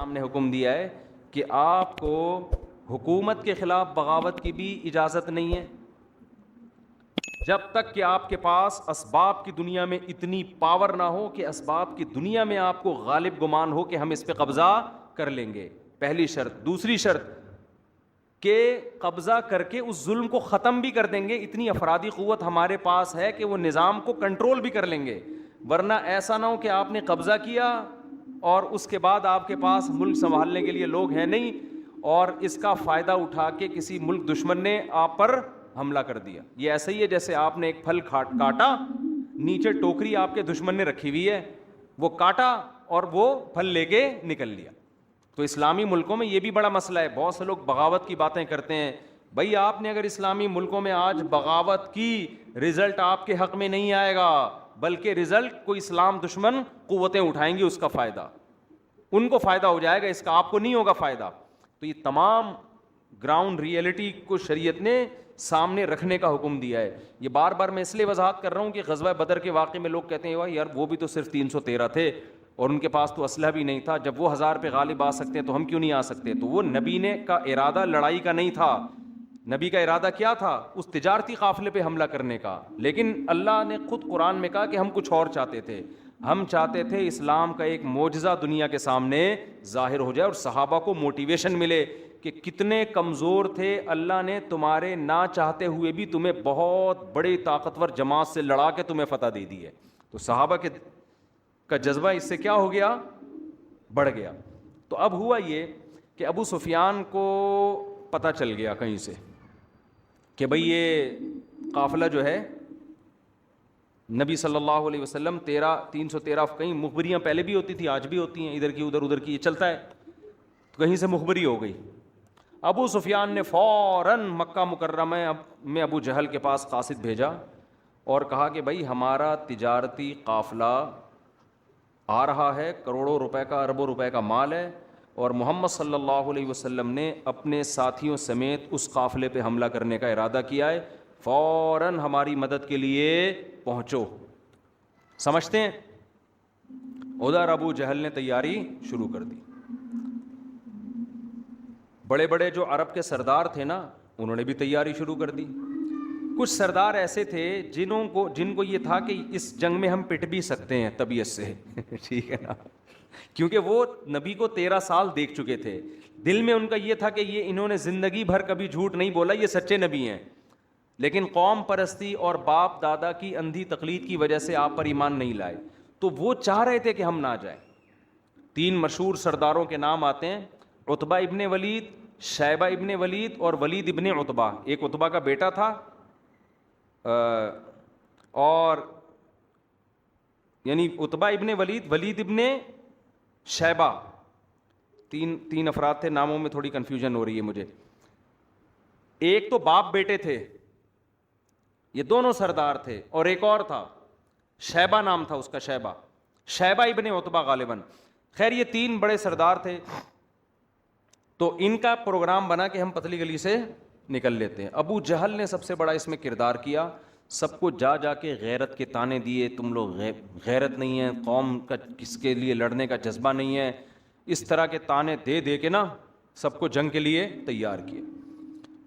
اسلام نے حکم دیا ہے کہ آپ کو حکومت کے خلاف بغاوت کی بھی اجازت نہیں ہے جب تک کہ آپ کے پاس اسباب کی دنیا میں اتنی پاور نہ ہو کہ اسباب کی دنیا میں آپ کو غالب گمان ہو کہ ہم اس پہ قبضہ کر لیں گے. پہلی شرط. دوسری شرط کہ قبضہ کر کے اس ظلم کو ختم بھی کر دیں گے, اتنی افرادی قوت ہمارے پاس ہے کہ وہ نظام کو کنٹرول بھی کر لیں گے. ورنہ ایسا نہ ہو کہ آپ نے قبضہ کیا اور اس کے بعد آپ کے پاس ملک سنبھالنے کے لیے لوگ ہیں نہیں, اور اس کا فائدہ اٹھا کے کسی ملک دشمن نے آپ پر حملہ کر دیا. یہ ایسا ہی ہے جیسے آپ نے ایک پھل کاٹا, نیچے ٹوکری آپ کے دشمن نے رکھی ہوئی ہے, وہ کاٹا اور وہ پھل لے کے نکل لیا. تو اسلامی ملکوں میں یہ بھی بڑا مسئلہ ہے. بہت سے لوگ بغاوت کی باتیں کرتے ہیں. بھائی آپ نے اگر اسلامی ملکوں میں آج بغاوت کی, رزلٹ آپ کے حق میں نہیں آئے گا, بلکہ رزلٹ کوئی اسلام دشمن قوتیں اٹھائیں گی, اس کا فائدہ ان کو فائدہ ہو جائے گا, اس کا آپ کو نہیں ہوگا فائدہ. تو یہ تمام گراؤنڈ ریئلٹی کو شریعت نے سامنے رکھنے کا حکم دیا ہے. یہ بار بار میں اس لیے وضاحت کر رہا ہوں کہ غزوہ بدر کے واقعے میں لوگ کہتے ہیں یار وہ بھی تو صرف 313 تھے اور ان کے پاس تو اسلحہ بھی نہیں تھا, جب وہ 1000 پہ غالب آ سکتے ہیں تو ہم کیوں نہیں آ سکتے. تو وہ نبی نے کا ارادہ لڑائی کا نہیں تھا. نبی کا ارادہ کیا تھا؟ اس تجارتی قافلے پہ حملہ کرنے کا. لیکن اللہ نے خود قرآن میں کہا کہ ہم کچھ اور چاہتے تھے. ہم چاہتے تھے اسلام کا ایک معجزہ دنیا کے سامنے ظاہر ہو جائے اور صحابہ کو موٹیویشن ملے کہ کتنے کمزور تھے, اللہ نے تمہارے نہ چاہتے ہوئے بھی تمہیں بہت بڑی طاقتور جماعت سے لڑا کے تمہیں فتح دے دی ہے. تو صحابہ کا جذبہ اس سے کیا ہو گیا؟ بڑھ گیا. تو اب ہوا یہ کہ ابو سفیان کو پتہ چل گیا کہیں سے کہ بھئی یہ قافلہ جو ہے نبی صلی اللہ علیہ وسلم 313 کہیں مخبریاں پہلے بھی ہوتی تھی, آج بھی ہوتی ہیں, ادھر کی ادھر کی, یہ چلتا ہے. تو کہیں سے مخبری ہو گئی. ابو سفیان نے فوراً مکہ مکرمہ میں ابو جہل کے پاس قاصد بھیجا اور کہا کہ بھائی ہمارا تجارتی قافلہ آ رہا ہے, کروڑوں روپے کا, اربوں روپے کا مال ہے, اور محمد صلی اللہ علیہ وسلم نے اپنے ساتھیوں سمیت اس قافلے پہ حملہ کرنے کا ارادہ کیا ہے, فوراً ہماری مدد کے لیے پہنچو. سمجھتے ہیں؟ ادھر ابو جہل نے تیاری شروع کر دی. بڑے بڑے جو عرب کے سردار تھے نا, انہوں نے بھی تیاری شروع کر دی. کچھ سردار ایسے تھے جن کو یہ تھا کہ اس جنگ میں ہم پٹ بھی سکتے ہیں طبیعت سے ٹھیک ہے نا, کیونکہ وہ نبی کو 13 سال دیکھ چکے تھے. دل میں ان کا یہ تھا کہ یہ انہوں نے زندگی بھر کبھی جھوٹ نہیں بولا, یہ سچے نبی ہیں, لیکن قوم پرستی اور باپ دادا کی اندھی تقلید کی وجہ سے آپ پر ایمان نہیں لائے. تو وہ چاہ رہے تھے کہ ہم نہ جائیں. 3 مشہور سرداروں کے نام آتے ہیں, عتبہ ابن ولید, شیبہ ابن ولید اور ولید ابن عتبہ. ایک عتبہ کا بیٹا تھا اور یعنی عتبہ ابن ولید, ولید ابن شیبہ, تین افراد تھے. ناموں میں تھوڑی کنفیوژن ہو رہی ہے مجھے. ایک تو باپ بیٹے تھے, یہ دونوں سردار تھے, اور ایک اور تھا شیبہ نام تھا اس کا, شیبہ ابن عتبہ غالباً. خیر یہ 3 بڑے سردار تھے. تو ان کا پروگرام بنا کہ ہم پتلی گلی سے نکل لیتے ہیں. ابو جہل نے سب سے بڑا اس میں کردار کیا, سب کو جا کے غیرت کے تانے دیے, تم لوگ غیرت نہیں ہے, قوم کا کس کے لیے لڑنے کا جذبہ نہیں ہے, اس طرح کے تانے دے کے نا سب کو جنگ کے لیے تیار کیے.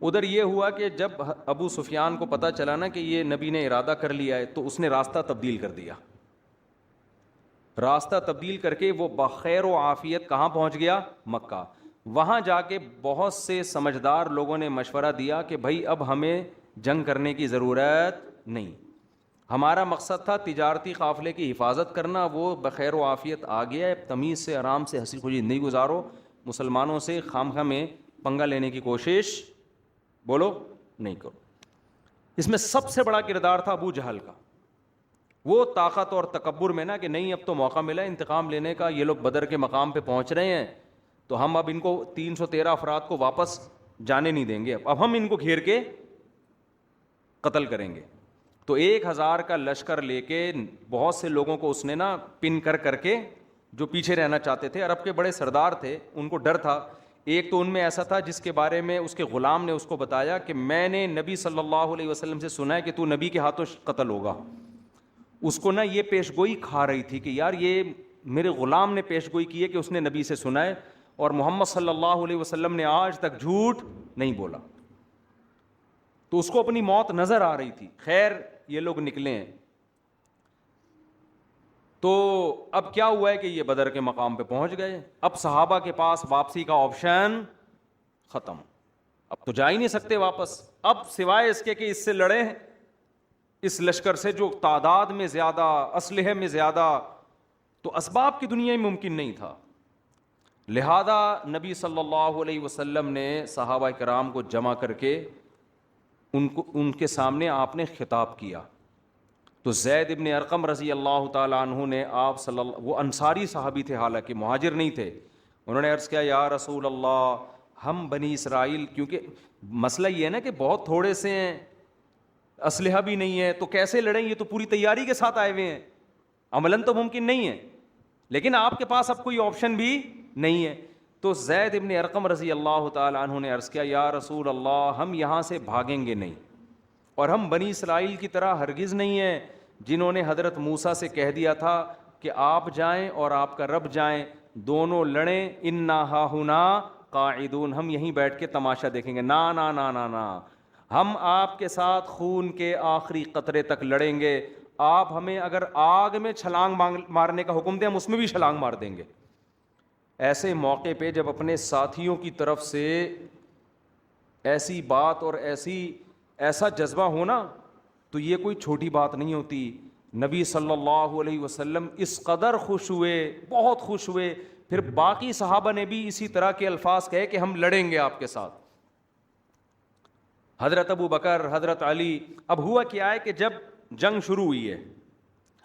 ادھر یہ ہوا کہ جب ابو سفیان کو پتہ چلا نا کہ یہ نبی نے ارادہ کر لیا ہے, تو اس نے راستہ تبدیل کر دیا. راستہ تبدیل کر کے وہ بخیر و عافیت کہاں پہنچ گیا؟ مکہ. وہاں جا کے بہت سے سمجھدار لوگوں نے مشورہ دیا کہ بھائی اب ہمیں جنگ کرنے کی ضرورت نہیں, ہمارا مقصد تھا تجارتی قافلے کی حفاظت کرنا, وہ بخیر و عافیت آ گیا ہے, تمیز سے آرام سے ہنسی خوشی زندگی گزارو, مسلمانوں سے خامخواہ میں پنگا لینے کی کوشش بولو نہیں کرو. اس میں سب سے بڑا کردار تھا ابو جہل کا. وہ طاقت اور تکبر میں نا کہ نہیں اب تو موقع ملا انتقام لینے کا, یہ لوگ بدر کے مقام پہ پہنچ رہے ہیں, تو ہم اب ان کو 313 افراد کو واپس جانے نہیں دیں گے, اب ہم ان کو گھیر کے قتل کریں گے. تو 1000 کا لشکر لے کے بہت سے لوگوں کو اس نے نا پن کر کے, جو پیچھے رہنا چاہتے تھے, عرب کے بڑے سردار تھے, ان کو ڈر تھا. ایک تو ان میں ایسا تھا جس کے بارے میں اس کے غلام نے اس کو بتایا کہ میں نے نبی صلی اللہ علیہ وسلم سے سنا ہے کہ تو نبی کے ہاتھوں قتل ہوگا. اس کو نا یہ پیش گوئی کھا رہی تھی کہ یار یہ میرے غلام نے پیش گوئی کی ہے کہ اس نے نبی سے سنا ہے. اور محمد صلی اللہ علیہ وسلم نے آج تک جھوٹ نہیں بولا. تو اس کو اپنی موت نظر آ رہی تھی. خیر یہ لوگ نکلے ہیں. تو اب کیا ہوا ہے کہ یہ بدر کے مقام پہ پہنچ گئے. اب صحابہ کے پاس واپسی کا آپشن ختم. اب تو جا ہی نہیں سکتے واپس, اب سوائے اس کے کہ اس سے لڑے ہیں, اس لشکر سے جو تعداد میں زیادہ, اسلحے میں زیادہ, تو اسباب کی دنیا میں ممکن نہیں تھا. لہذا نبی صلی اللہ علیہ وسلم نے صحابہ کرام کو جمع کر کے ان کے سامنے آپ نے خطاب کیا. تو زید ابن ارقم رضی اللہ تعالیٰ عنہ نے آپ وہ انصاری صحابی تھے, حالانکہ مہاجر نہیں تھے, انہوں نے عرض کیا یا رسول اللہ, ہم بنی اسرائیل, کیونکہ مسئلہ یہ ہے نا کہ بہت تھوڑے سے ہیں, اسلحہ بھی نہیں ہے, تو کیسے لڑیں, یہ تو پوری تیاری کے ساتھ آئے ہوئے ہیں, عملاً تو ممکن نہیں ہے, لیکن آپ کے پاس اب کوئی آپشن بھی نہیں ہے. تو زید ابن ارقم رضی اللہ تعالیٰ عنہ نے عرض کیا یا رسول اللہ, ہم یہاں سے بھاگیں گے نہیں, اور ہم بنی اسرائیل کی طرح ہرگز نہیں ہیں جنہوں نے حضرت موسیٰ سے کہہ دیا تھا کہ آپ جائیں اور آپ کا رب جائیں, دونوں لڑیں, انا ہاہنا قاعدون, ہم یہیں بیٹھ کے تماشا دیکھیں گے. نا نا نا نا نا, ہم آپ کے ساتھ خون کے آخری قطرے تک لڑیں گے. آپ ہمیں اگر آگ میں چھلانگ مارنے کا حکم دیں, ہم اس میں بھی چھلانگ مار دیں گے. ایسے موقع پہ جب اپنے ساتھیوں کی طرف سے ایسی بات اور ایسا جذبہ ہونا, تو یہ کوئی چھوٹی بات نہیں ہوتی. نبی صلی اللہ علیہ وسلم اس قدر خوش ہوئے, بہت خوش ہوئے. پھر باقی صحابہ نے بھی اسی طرح کے الفاظ کہے کہ ہم لڑیں گے آپ کے ساتھ. حضرت ابو بکر, حضرت علی. اب ہوا کیا ہے کہ جب جنگ شروع ہوئی ہے,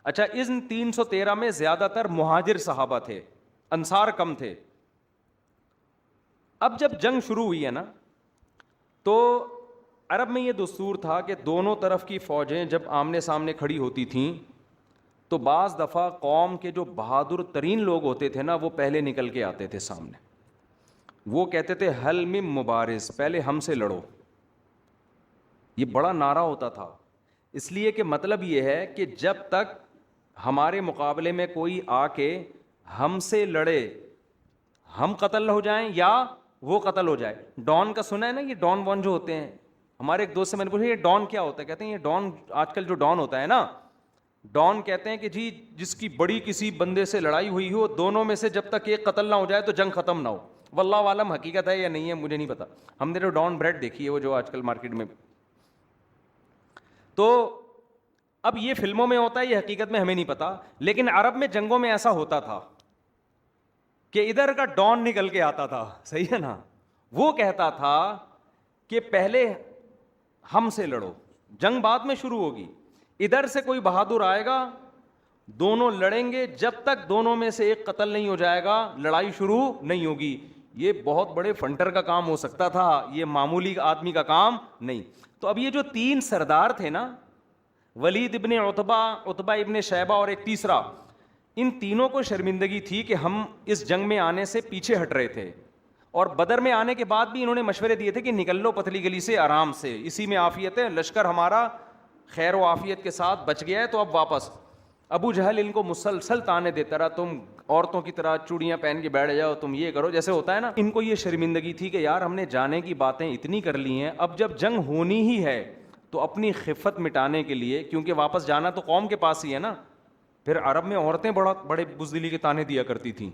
اچھا ان 313 میں زیادہ تر مہاجر صحابہ تھے, انصار کم تھے. اب جب جنگ شروع ہوئی ہے نا, تو عرب میں یہ دستور تھا کہ دونوں طرف کی فوجیں جب آمنے سامنے کھڑی ہوتی تھیں, تو بعض دفعہ قوم کے جو بہادر ترین لوگ ہوتے تھے نا, وہ پہلے نکل کے آتے تھے سامنے. وہ کہتے تھے حل من مبارز, پہلے ہم سے لڑو. یہ بڑا نعرہ ہوتا تھا, اس لیے کہ مطلب یہ ہے کہ جب تک ہمارے مقابلے میں کوئی آ کے ہم سے لڑے, ہم قتل نہ ہو جائیں یا وہ قتل ہو جائے. ڈان کا سنا ہے نا, یہ ڈان وان جو ہوتے ہیں, ہمارے ایک دوست سے میں نے پوچھا یہ ڈان کیا ہوتا ہے, کہتے ہیں یہ ڈان, آج کل جو ڈان ہوتا ہے نا, ڈان کہتے ہیں کہ جی جس کی بڑی کسی بندے سے لڑائی ہوئی ہو, دونوں میں سے جب تک ایک قتل نہ ہو جائے تو جنگ ختم نہ ہو. واللہ عالم حقیقت ہے یا نہیں ہے مجھے نہیں پتا, ہم نے جو ڈان بریڈ دیکھی ہے وہ جو آج کل مارکیٹ میں. تو اب یہ فلموں میں ہوتا ہے, یہ حقیقت میں ہمیں نہیں پتا, لیکن عرب میں جنگوں میں ایسا ہوتا تھا کہ ادھر کا ڈان نکل کے آتا تھا, صحیح ہے نا, وہ کہتا تھا کہ پہلے ہم سے لڑو, جنگ بعد میں شروع ہوگی. ادھر سے کوئی بہادر آئے گا, دونوں لڑیں گے, جب تک دونوں میں سے ایک قتل نہیں ہو جائے گا لڑائی شروع نہیں ہوگی. یہ بہت بڑے فنٹر کا کام ہو سکتا تھا, یہ معمولی آدمی کا کام نہیں. تو اب یہ جو 3 سردار تھے نا, ولید ابن عتبہ, عتبہ ابن شیبہ اور ایک تیسرا, ان تینوں کو شرمندگی تھی کہ ہم اس جنگ میں آنے سے پیچھے ہٹ رہے تھے, اور بدر میں آنے کے بعد بھی انہوں نے مشورے دیے تھے کہ نکل لو پتلی گلی سے آرام سے, اسی میں عافیت ہے, لشکر ہمارا خیر و عافیت کے ساتھ بچ گیا ہے, تو اب واپس. ابو جہل ان کو مسلسل تانے دیتا رہا, تم عورتوں کی طرح چوڑیاں پہن کے بیٹھ جاؤ, تم یہ کرو, جیسے ہوتا ہے نا. ان کو یہ شرمندگی تھی کہ یار ہم نے جانے کی باتیں اتنی کر لی ہیں, اب جب جنگ ہونی ہی ہے تو اپنی خفت مٹانے کے لیے, کیونکہ واپس جانا تو قوم کے پاس ہی ہے نا. پھر عرب میں عورتیں بڑے بزدلی کے تانے دیا کرتی تھیں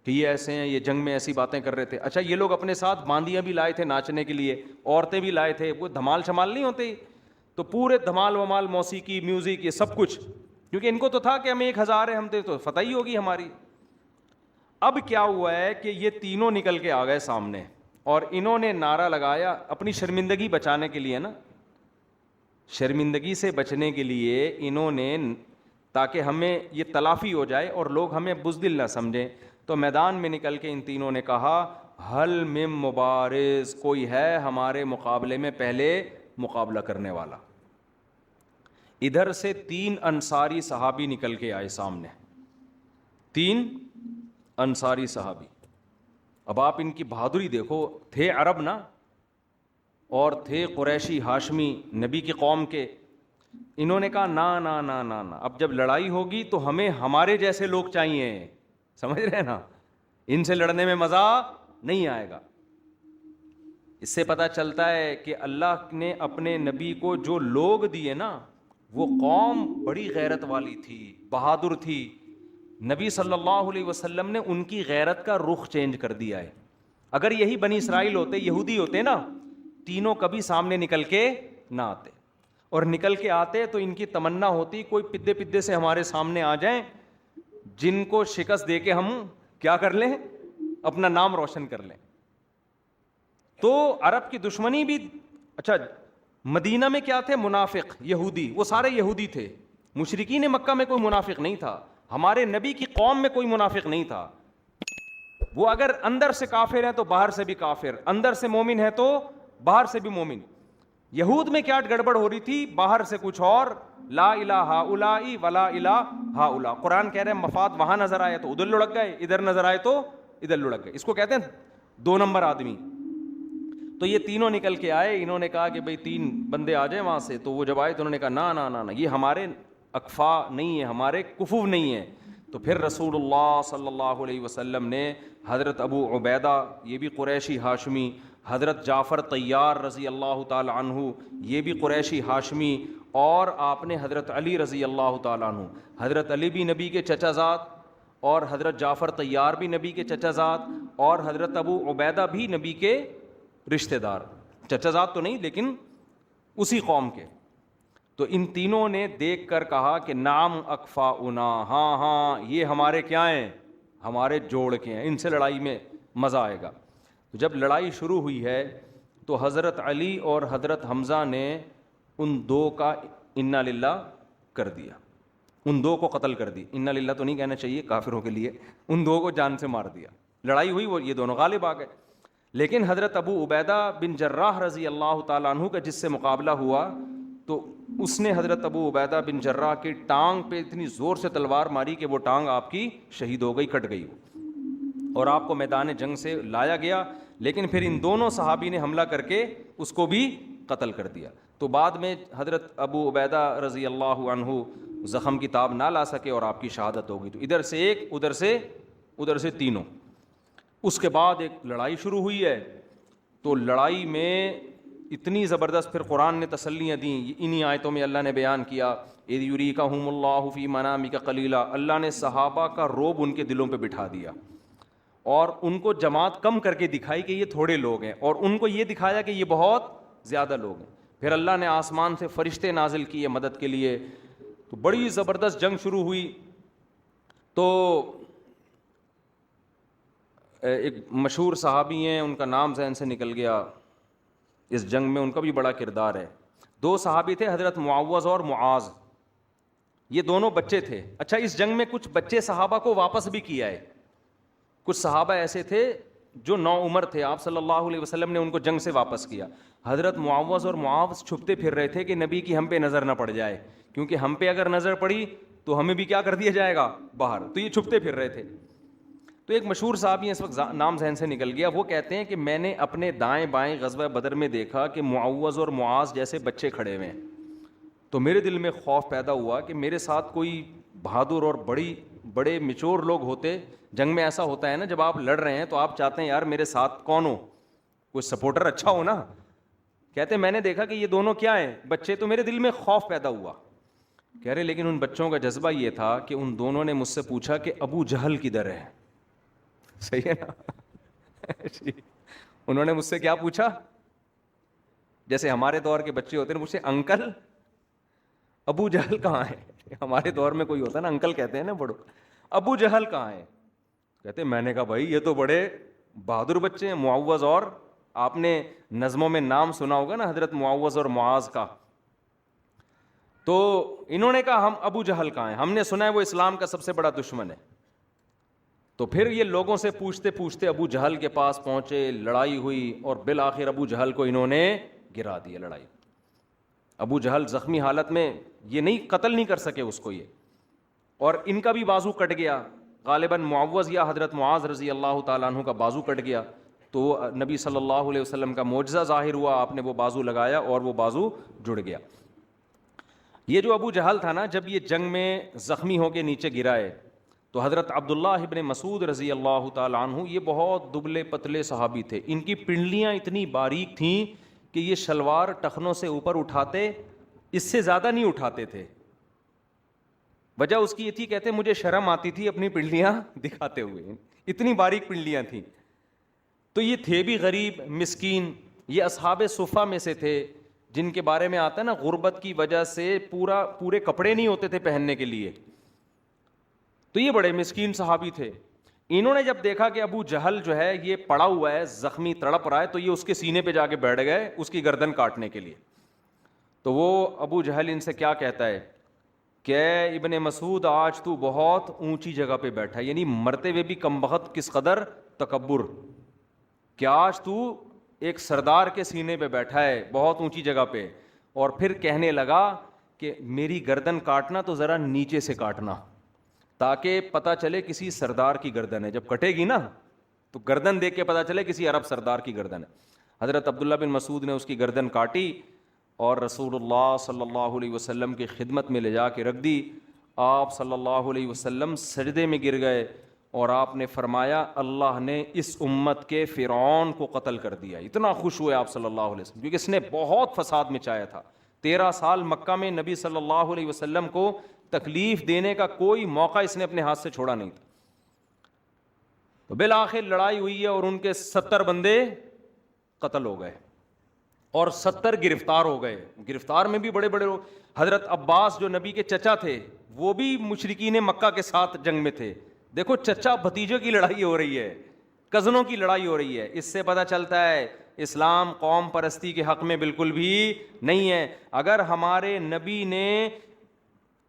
کہ یہ ایسے ہیں, یہ جنگ میں ایسی باتیں کر رہے تھے. اچھا یہ لوگ اپنے ساتھ باندیاں بھی لائے تھے ناچنے کے لیے, عورتیں بھی لائے تھے, وہ دھمال شمال نہیں ہوتے, تو پورے دھمال ومال, موسیقی, میوزک, یہ سب کچھ, کیونکہ ان کو تو تھا کہ ہم 1000 ہیں, ہم تو فتح ہی ہوگی ہماری. اب کیا ہوا ہے کہ یہ تینوں نکل کے آ گئے سامنے, اور انہوں نے نعرہ لگایا اپنی شرمندگی بچانے کے لیے نا, شرمندگی سے بچنے کے لیے انہوں نے, تاکہ ہمیں یہ تلافی ہو جائے اور لوگ ہمیں بزدل نہ سمجھیں, تو میدان میں نکل کے ان تینوں نے کہا حل من مبارز, کوئی ہے ہمارے مقابلے میں پہلے مقابلہ کرنے والا. ادھر سے 3 انصاری صحابی نکل کے آئے سامنے, 3 انصاری صحابی. اب آپ ان کی بہادری دیکھو, تھے عرب نا, اور تھے قریشی ہاشمی نبی کی قوم کے. انہوں نے کہا نا نا نا نا نا, اب جب لڑائی ہوگی تو ہمیں ہمارے جیسے لوگ چاہیے, سمجھ رہے ہیں نا, ان سے لڑنے میں مزہ نہیں آئے گا۔ اس سے پتہ چلتا ہے کہ اللہ نے اپنے نبی کو جو لوگ دیے نا، وہ قوم بڑی غیرت والی تھی، بہادر تھی۔ نبی صلی اللہ علیہ وسلم نے ان کی غیرت کا رخ چینج کر دیا ہے۔ اگر یہی بنی اسرائیل ہوتے، یہودی ہوتے نا، تینوں کبھی سامنے نکل کے نہ آتے، اور نکل کے آتے تو ان کی تمنا ہوتی کوئی پدے پدے سے ہمارے سامنے آ جائیں جن کو شکست دے کے ہم کیا کر لیں، اپنا نام روشن کر لیں۔ تو عرب کی دشمنی بھی، اچھا مدینہ میں کیا تھے؟ منافق یہودی، وہ سارے یہودی تھے۔ مشرکین مکہ میں کوئی منافق نہیں تھا، ہمارے نبی کی قوم میں کوئی منافق نہیں تھا۔ وہ اگر اندر سے کافر ہے تو باہر سے بھی کافر، اندر سے مومن ہے تو باہر سے بھی مومن۔ یہود میں کیا گڑبڑ ہو رہی تھی؟ باہر سے کچھ اور، لا الہ ہؤلاء ولا الہ ہؤلاء۔ قرآن کہہ رہے ہیں مفاد وہاں نظر آئے تو ادھر لڑک گئے، ادھر نظر آئے تو ادھر لڑک گئے۔ اس کو کہتے ہیں دو نمبر آدمی۔ تو یہ تینوں نکل کے آئے، انہوں نے کہا کہ بھئی 3 بندے آ جائیں وہاں سے، تو وہ جب آئے تو انہوں نے کہا نا نا نا نا، یہ ہمارے اکفا نہیں ہے، ہمارے کفو نہیں ہے۔ تو پھر رسول اللہ صلی اللہ علیہ وسلم نے حضرت ابو عبیدہ، یہ بھی قریشی ہاشمی، حضرت جعفر طیار رضی اللہ تعالی عنہ، یہ بھی قریشی ہاشمی، اور آپ نے حضرت علی رضی اللہ تعالی عنہ، حضرت علی بھی نبی کے چچا زاد، اور حضرت جعفر طیار بھی نبی کے چچا زاد، اور حضرت ابو عبیدہ بھی نبی کے رشتہ دار، چچا زاد تو نہیں لیکن اسی قوم کے۔ تو ان تینوں نے دیکھ کر کہا کہ نعم اکفاؤنا، ہاں ہاں یہ ہمارے کیا ہیں، ہمارے جوڑ کے ہیں، ان سے لڑائی میں مزہ آئے گا۔ جب لڑائی شروع ہوئی ہے تو حضرت علی اور حضرت حمزہ نے ان 2 کا انا للہ کر دیا، ان 2 کو قتل کر دی۔ انا للہ تو نہیں کہنا چاہیے کافروں کے لیے، ان 2 کو جان سے مار دیا۔ لڑائی ہوئی، وہ یہ دونوں غالب آ گئے، لیکن حضرت ابو عبیدہ بن جراح رضی اللہ تعالیٰ عنہ کا جس سے مقابلہ ہوا تو اس نے حضرت ابو عبیدہ بن جراح کی ٹانگ پہ اتنی زور سے تلوار ماری کہ وہ ٹانگ آپ کی شہید ہو گئی، کٹ گئی، اور آپ کو میدان جنگ سے لایا گیا۔ لیکن پھر ان دونوں صحابی نے حملہ کر کے اس کو بھی قتل کر دیا۔ تو بعد میں حضرت ابو عبیدہ رضی اللہ عنہ زخم کی تاب نہ لا سکے اور آپ کی شہادت ہو گئی۔ تو ادھر سے ایک، ادھر سے تینوں۔ اس کے بعد ایک لڑائی شروع ہوئی ہے، تو لڑائی میں اتنی زبردست پھر قرآن نے تسلیاں دیں، انہی آیتوں میں اللہ نے بیان کیا، اذ یریکہم اللہ فی منامک قلیلا، اللہ نے صحابہ کا رعب ان کے دلوں پہ بٹھا دیا، اور ان کو جماعت کم کر کے دکھائی کہ یہ تھوڑے لوگ ہیں، اور ان کو یہ دکھایا کہ یہ بہت زیادہ لوگ ہیں۔ پھر اللہ نے آسمان سے فرشتے نازل کیے مدد کے لیے، تو بڑی زبردست جنگ شروع ہوئی۔ تو ایک مشہور صحابی ہیں، ان کا نام ذہن سے نکل گیا، اس جنگ میں ان کا بھی بڑا کردار ہے۔ 2 صحابی تھے، حضرت معوذ اور معاذ، یہ دونوں بچے تھے۔ اچھا اس جنگ میں کچھ بچے صحابہ کو واپس بھی کیا ہے، کچھ صحابہ ایسے تھے جو نوعمر تھے، آپ صلی اللہ علیہ وسلم نے ان کو جنگ سے واپس کیا۔ حضرت معوذ اور معاذ چھپتے پھر رہے تھے کہ نبی کی ہم پہ نظر نہ پڑ جائے، کیونکہ ہم پہ اگر نظر پڑی تو ہمیں بھی کیا کر دیا جائے گا، باہر، تو یہ چھپتے پھر رہے تھے۔ تو ایک مشہور صحابی اس وقت نام ذہن سے نکل گیا، وہ کہتے ہیں کہ میں نے اپنے دائیں بائیں غزوہ بدر میں دیکھا کہ معوذ اور معاذ جیسے بچے کھڑے ہوئے ہیں، تو میرے دل میں خوف پیدا ہوا کہ میرے ساتھ کوئی بہادر اور بڑے میچور لوگ ہوتے۔ جنگ میں ایسا ہوتا ہے نا، جب آپ لڑ رہے ہیں تو آپ چاہتے ہیں یار میرے ساتھ کون ہو، کوئی سپورٹر اچھا ہو نا۔ کہتے میں نے دیکھا کہ یہ دونوں کیا ہیں، بچے، تو میرے دل میں خوف پیدا ہوا۔ کہہ رہے لیکن ان بچوں کا جذبہ یہ تھا کہ ان دونوں نے مجھ سے پوچھا کہ ابو جہل کدھر ہے۔ صحیح ہے نا انہوں نے مجھ سے کیا پوچھا، جیسے ہمارے دور کے بچے ہوتے ہیں مجھ سے انکل ابو جہل کہاں ہے، ہمارے دور میں کوئی ہوتا ہے نا انکل کہتے ہیں نا بڑوں، ابو جہل کہاں ہے۔ کہتے میں نے کہا بھائی یہ تو بڑے بہادر بچے ہیں، معوذ، اور آپ نے نظموں میں نام سنا ہوگا نا حضرت معوذ اور معاذ کا۔ تو انہوں نے کہا ہم ابو جہل کہاں ہیں، ہم نے سنا ہے وہ اسلام کا سب سے بڑا دشمن ہے۔ تو پھر یہ لوگوں سے پوچھتے پوچھتے ابو جہل کے پاس پہنچے، لڑائی ہوئی، اور بالآخر ابو جہل کو انہوں نے گرا دیا لڑائی۔ ابو جہل زخمی حالت میں، یہ نہیں قتل نہیں کر سکے اس کو یہ، اور ان کا بھی بازو کٹ گیا، غالباً معوذ یا حضرت معاذ رضی اللہ تعالیٰ عنہ کا بازو کٹ گیا۔ تو نبی صلی اللہ علیہ وسلم کا معجزہ ظاہر ہوا، آپ نے وہ بازو لگایا اور وہ بازو جڑ گیا۔ یہ جو ابو جہل تھا نا، جب یہ جنگ میں زخمی ہو کے نیچے گرا ہے تو حضرت عبداللہ ابن مسعود رضی اللہ تعالیٰ عنہ یہ بہت دبلے پتلے صحابی تھے، ان کی پنڈلیاں اتنی باریک تھیں کہ یہ شلوار ٹخنوں سے اوپر اٹھاتے، اس سے زیادہ نہیں اٹھاتے تھے. وجہ اس کی یہ تھی، کہتے مجھے شرم آتی تھی اپنی پنڈلیاں دکھاتے ہوئے، اتنی باریک پنڈلیاں تھیں. تو یہ تھے بھی غریب مسکین. یہ اصحاب صفہ میں سے تھے جن کے بارے میں آتا ہے نا، غربت کی وجہ سے پورے کپڑے نہیں ہوتے تھے پہننے کے لیے. تو یہ بڑے مسکین صحابی تھے. انہوں نے جب دیکھا کہ ابو جہل جو ہے یہ پڑا ہوا ہے، زخمی تڑپ رہا ہے، تو یہ اس کے سینے پہ جا کے بیٹھ گئے اس کی گردن کاٹنے کے لیے. تو وہ ابو جہل ان سے کیا کہتا ہے کہ ابن مسعود آج تو بہت اونچی جگہ پہ بیٹھا ہے، یعنی مرتے ہوئے بھی کم بخت کس قدر تکبر، کہ آج تو ایک سردار کے سینے پہ بیٹھا ہے بہت اونچی جگہ پہ. اور پھر کہنے لگا کہ میری گردن کاٹنا تو ذرا نیچے سے کاٹنا، تاکہ پتہ چلے کسی سردار کی گردن ہے. جب کٹے گی نا تو گردن دیکھ کے پتہ چلے کسی عرب سردار کی گردن ہے. حضرت عبداللہ بن مسعود نے اس کی گردن کاٹی اور رسول اللہ صلی اللہ علیہ وسلم کی خدمت میں لے جا کے رکھ دی. آپ صلی اللہ علیہ وسلم سجدے میں گر گئے اور آپ نے فرمایا اللہ نے اس امت کے فرعون کو قتل کر دیا. اتنا خوش ہوئے آپ صلی اللہ علیہ وسلم، کیونکہ اس نے بہت فساد مچایا تھا. 13 سال مکہ میں نبی صلی اللہ علیہ وسلم کو تکلیف دینے کا کوئی موقع اس نے اپنے ہاتھ سے چھوڑا نہیں تھا. تو بالآخر لڑائی ہوئی ہے اور ان کے 70 بندے قتل ہو گئے اور 70 گرفتار ہو گئے. گرفتار میں بھی بڑے بڑے لوگ. حضرت عباس جو نبی کے چچا تھے وہ بھی مشرکین مکہ کے ساتھ جنگ میں تھے. دیکھو چچا بھتیجوں کی لڑائی ہو رہی ہے، کزنوں کی لڑائی ہو رہی ہے. اس سے پتہ چلتا ہے اسلام قوم پرستی کے حق میں بالکل بھی نہیں ہے. اگر ہمارے نبی نے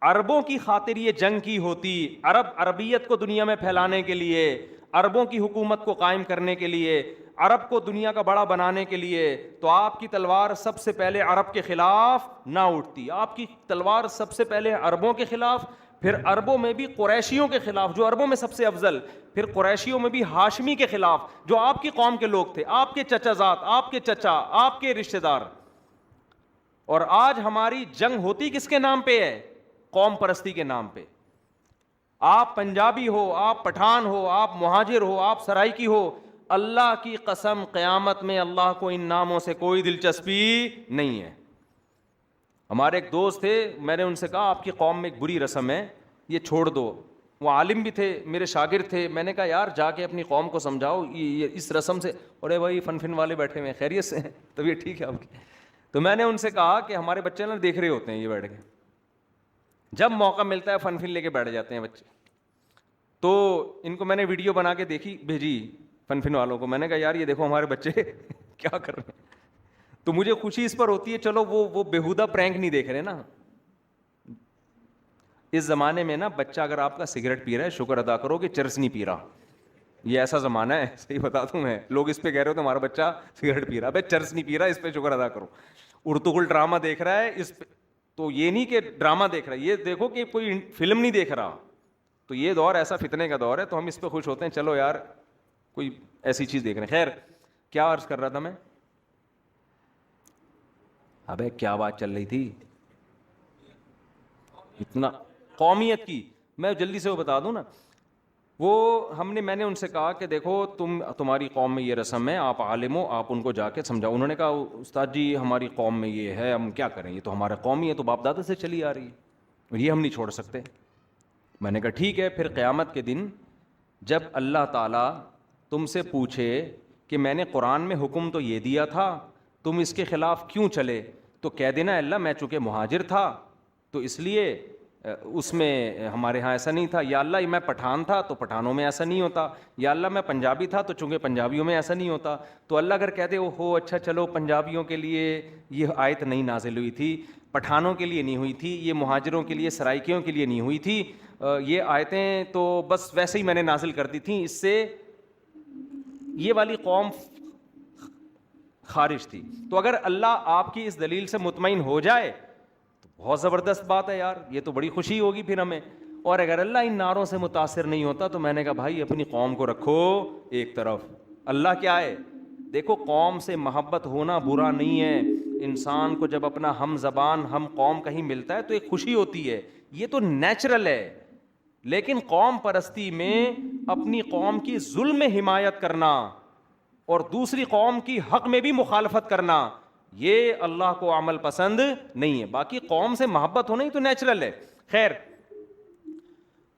عربوں کی خاطر یہ جنگ کی ہوتی، عربیت کو دنیا میں پھیلانے کے لیے، عربوں کی حکومت کو قائم کرنے کے لیے، عرب کو دنیا کا بڑا بنانے کے لیے، تو آپ کی تلوار سب سے پہلے عرب کے خلاف نہ اٹھتی. آپ کی تلوار سب سے پہلے عربوں کے خلاف، پھر عربوں میں بھی قریشیوں کے خلاف جو عربوں میں سب سے افضل، پھر قریشیوں میں بھی ہاشمی کے خلاف جو آپ کی قوم کے لوگ تھے، آپ کے چچا زاد، آپ کے چچا، آپ کے رشتہ دار. اور آج ہماری جنگ ہوتی کس کے نام پہ ہے؟ قوم پرستی کے نام پہ. آپ پنجابی ہو، آپ پٹھان ہو، آپ مہاجر ہو، آپ سرائکی ہو، اللہ کی قسم قیامت میں اللہ کو ان ناموں سے کوئی دلچسپی نہیں ہے. ہمارے ایک دوست تھے، میں نے ان سے کہا آپ کی قوم میں ایک بری رسم ہے، یہ چھوڑ دو. وہ عالم بھی تھے، میرے شاگرد تھے. میں نے کہا یار جا کے اپنی قوم کو سمجھاؤ یہ اس رسم سے. ارے بھائی فن والے بیٹھے ہوئے ہیں، خیریت سے ہیں؟ طبیعت ٹھیک ہے آپ کی؟ تو میں نے ان سے کہا کہ ہمارے بچے نا دیکھ رہے ہوتے ہیں یہ بیٹھ کے، جب موقع ملتا ہے فن لے کے بیٹھ جاتے ہیں بچے. تو ان کو میں نے ویڈیو بنا کے بھیجی فن والوں کو. میں نے کہا یار یہ دیکھو ہمارے بچے کیا کر رہے ہیں. تو مجھے خوشی اس پر ہوتی ہے، چلو وہ بےہودہ پرینک نہیں دیکھ رہے نا. اس زمانے میں نا بچہ اگر آپ کا سگریٹ پی رہا ہے شکر ادا کرو کہ چرس نہیں پی رہا. یہ ایسا زمانہ ہے، صحیح بتا دوں میں. لوگ اس پہ کہہ رہے ہو تو ہمارا بچہ سگریٹ پی رہا ہے، بھائی چرس نہیں پی رہا، اس پہ شکر ادا کرو. ارطغرل ڈرامہ دیکھ رہا ہے اس پہ، تو یہ نہیں کہ ڈرامہ دیکھ رہا ہے، یہ دیکھو کہ کوئی فلم نہیں دیکھ رہا. تو یہ دور ایسا فتنے کا دور ہے، تو ہم اس پہ خوش ہوتے ہیں چلو یار کوئی ایسی چیز دیکھ رہے ہیں. خیر کیا عرض کر رہا تھا میں؟ ابے کیا بات چل رہی تھی اتنا قومیت کی. میں جلدی سے وہ بتا دوں نا. میں نے ان سے کہا کہ دیکھو تمہاری قوم میں یہ رسم ہے، آپ عالم ہو، آپ ان کو جا کے سمجھاؤ. انہوں نے کہا استاد جی ہماری قوم میں یہ ہے، ہم کیا کریں، یہ تو ہمارا قوم ہی ہے، تو باپ دادا سے چلی آ رہی ہے، اور یہ ہم نہیں چھوڑ سکتے. میں نے کہا ٹھیک ہے. پھر قیامت کے دن جب اللہ تعالیٰ تم سے پوچھے کہ میں نے قرآن میں حکم تو یہ دیا تھا، تم اس کے خلاف کیوں چلے، تو کہہ دینا اللہ میں چونکہ مہاجر تھا تو اس لیے اس میں ہمارے ہاں ایسا نہیں تھا. یا اللہ میں پٹھان تھا تو پٹھانوں میں ایسا نہیں ہوتا. یا اللہ میں پنجابی تھا تو چونکہ پنجابیوں میں ایسا نہیں ہوتا. تو اللہ اگر کہتے ہو اچھا چلو پنجابیوں کے لیے یہ آیت نہیں نازل ہوئی تھی، پٹھانوں کے لیے نہیں ہوئی تھی، یہ مہاجروں کے لیے سرائکیوں کے لیے نہیں ہوئی تھی، یہ آیتیں تو بس ویسے ہی میں نے نازل کر دی تھیں، اس سے یہ والی قوم خارج تھی. تو اگر اللہ آپ کی اس دلیل سے مطمئن ہو جائے تو بہت زبردست بات ہے یار، یہ تو بڑی خوشی ہوگی پھر ہمیں. اور اگر اللہ ان نعروں سے متاثر نہیں ہوتا تو میں نے کہا بھائی اپنی قوم کو رکھو ایک طرف. اللہ کیا ہے، دیکھو قوم سے محبت ہونا برا نہیں ہے. انسان کو جب اپنا ہم زبان ہم قوم کہیں ملتا ہے تو ایک خوشی ہوتی ہے، یہ تو نیچرل ہے. لیکن قوم پرستی میں اپنی قوم کی ظلم میں حمایت کرنا اور دوسری قوم کی حق میں بھی مخالفت کرنا، یہ اللہ کو عمل پسند نہیں ہے۔ باقی قوم سے محبت ہونا ہی تو نیچرل ہے۔ خیر،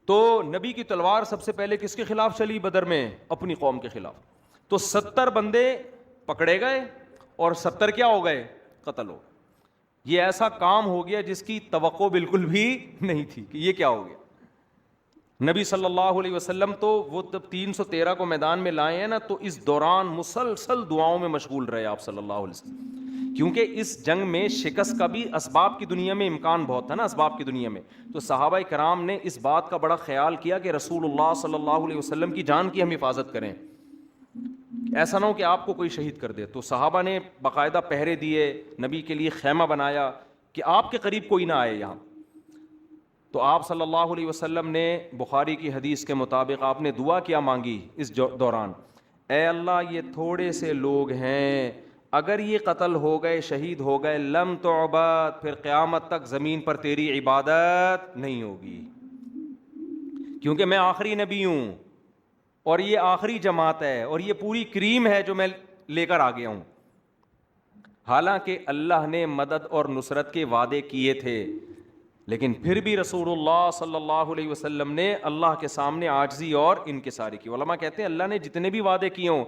تو نبی کی تلوار سب سے پہلے کس کے خلاف چلی؟ بدر میں اپنی قوم کے خلاف۔ تو 70 بندے پکڑے گئے اور 70 کیا ہو گئے؟ قتل ہو۔ یہ ایسا کام ہو گیا جس کی توقع بالکل بھی نہیں تھی کہ یہ کیا ہو گیا۔ نبی صلی اللہ علیہ وسلم تو وہ جب 313 کو میدان میں لائے ہیں نا، تو اس دوران مسلسل دعاؤں میں مشغول رہے آپ صلی اللہ علیہ وسلم، کیونکہ اس جنگ میں شکست کا بھی اسباب کی دنیا میں امکان بہت تھا نا، اسباب کی دنیا میں۔ تو صحابہ کرام نے اس بات کا بڑا خیال کیا کہ رسول اللہ صلی اللہ علیہ وسلم کی جان کی ہم حفاظت کریں، ایسا نہ ہو کہ آپ کو کوئی شہید کر دے۔ تو صحابہ نے باقاعدہ پہرے دیے، نبی کے لیے خیمہ بنایا کہ آپ کے قریب کوئی نہ آئے یہاں۔ تو آپ صلی اللہ علیہ وسلم نے بخاری کی حدیث کے مطابق آپ نے دعا کیا مانگی اس دوران، اے اللہ یہ تھوڑے سے لوگ ہیں، اگر یہ قتل ہو گئے، شہید ہو گئے، لم تعبد، پھر قیامت تک زمین پر تیری عبادت نہیں ہوگی، کیونکہ میں آخری نبی ہوں اور یہ آخری جماعت ہے اور یہ پوری کریم ہے جو میں لے کر آ گیا ہوں۔ حالانکہ اللہ نے مدد اور نصرت کے وعدے کیے تھے، لیکن پھر بھی رسول اللہ صلی اللہ علیہ وسلم نے اللہ کے سامنے عاجزی اور انکساری کی۔ علماء کہتے ہیں اللہ نے جتنے بھی وعدے کیے ہوں،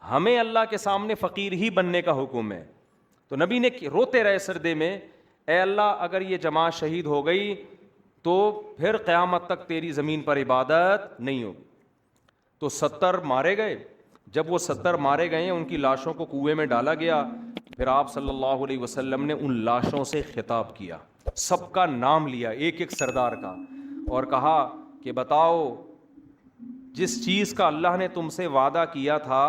ہمیں اللہ کے سامنے فقیر ہی بننے کا حکم ہے۔ تو نبی نے روتے رہے سردے میں، اے اللہ اگر یہ جماعت شہید ہو گئی تو پھر قیامت تک تیری زمین پر عبادت نہیں ہوگی۔ تو 70 مارے گئے۔ جب وہ 70 مارے گئے، ان کی لاشوں کو کنویں میں ڈالا گیا، پھر آپ صلی اللہ علیہ وسلم نے ان لاشوں سے خطاب کیا، سب کا نام لیا، ایک ایک سردار کا، اور کہا کہ بتاؤ جس چیز کا اللہ نے تم سے وعدہ کیا تھا